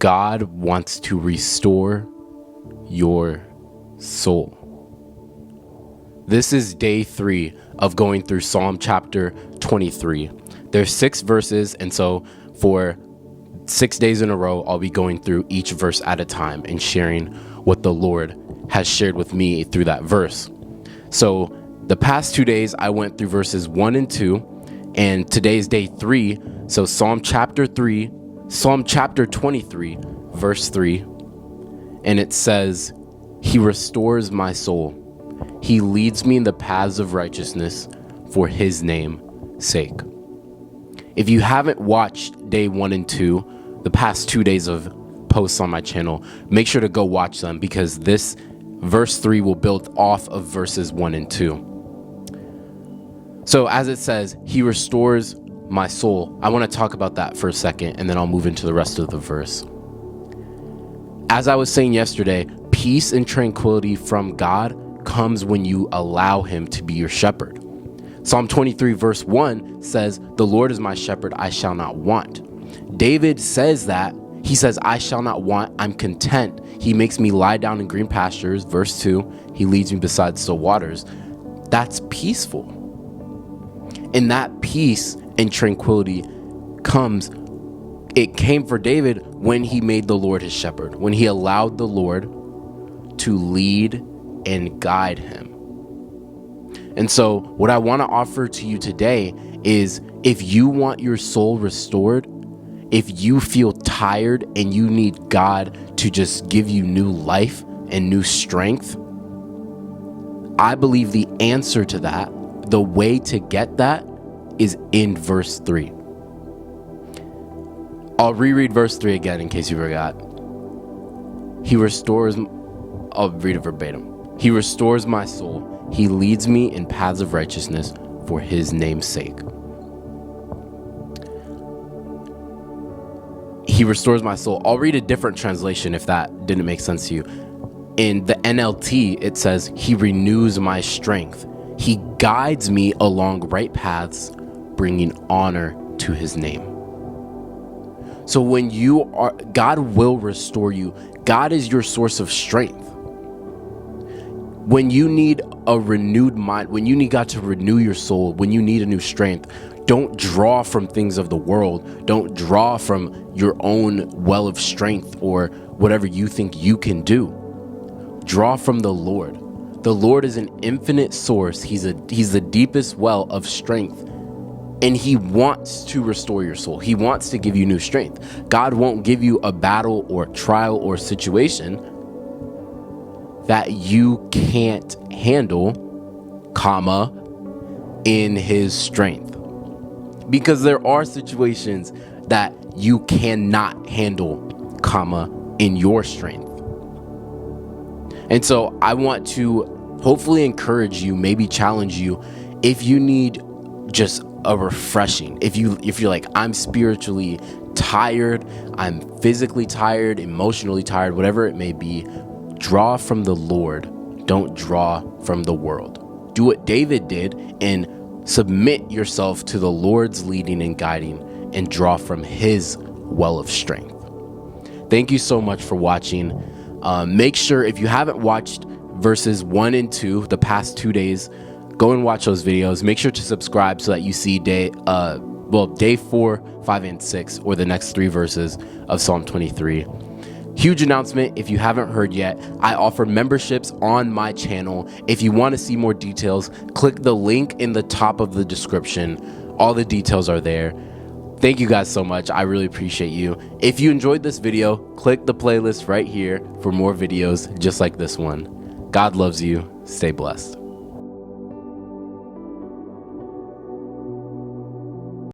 God wants to restore your soul. This is day 3 of going through Psalm chapter 23. There's 6 verses, and so for 6 days in a row, I'll be going through each verse at a time and sharing what the Lord has shared with me through that verse. So the past 2 days, I went through verses 1 and 2, and today's day 3. So Psalm chapter 23, verse 3, and it says, "He restores my soul. He leads me in the paths of righteousness for his name's sake." If you haven't watched day 1 and 2, the past 2 days of posts on my channel, make sure to go watch them, because this verse 3 will build off of verses 1 and 2. So as it says, he restores my soul. I want to talk about that for a second, and then I'll move into the rest of the verse. As I was saying yesterday, peace and tranquility from God comes when you allow him to be your shepherd. Psalm 23 verse 1 says, "The Lord is my shepherd, I shall not want." David says that. He says, "I shall not want, I'm content. He makes me lie down in green pastures." Verse 2, "He leads me beside still waters." That's peaceful. And that peace and tranquility came for David when he made the Lord his shepherd, when he allowed the Lord to lead and guide him. And so what I want to offer to you today is, if you want your soul restored, if you feel tired and you need God to just give you new life and new strength, I believe the answer to that, the way to get that, is in verse 3. I'll reread verse 3 again in case you forgot. I'll read it verbatim. "He restores my soul. He leads me in paths of righteousness for his name's sake." He restores my soul. I'll read a different translation if that didn't make sense to you. In the NLT, it says, "He renews my strength. He guides me along right paths, bringing honor to his name." So God will restore you. God is your source of strength. When you need a renewed mind, when you need God to renew your soul, when you need a new strength, don't draw from things of the world. Don't draw from your own well of strength or whatever you think you can do. Draw from the Lord. The Lord is an infinite source. He's the deepest well of strength. And he wants to restore your soul. He wants to give you new strength. God won't give you a battle or trial or situation that you can't handle, in his strength. Because there are situations that you cannot handle, in your strength. And so I want to hopefully encourage you, maybe challenge you, if you need just a refreshing, if you're like, I'm spiritually tired, I'm physically tired, emotionally tired, whatever it may be, draw from the Lord. Don't draw from the world. Do what David did and submit yourself to the Lord's leading and guiding, and draw from his well of strength. Thank you so much for watching. Make sure, if you haven't watched verses 1 and 2 the past 2 days, go and watch those videos. Make sure to subscribe so that you see day 4, 5, and 6, or the next 3 verses of Psalm 23. Huge announcement, if you haven't heard yet, I offer memberships on my channel. If you want to see more details, click the link in the top of the description. All the details are there. Thank you guys so much. I really appreciate you. If you enjoyed this video, click the playlist right here for more videos just like this one. God loves you. Stay blessed.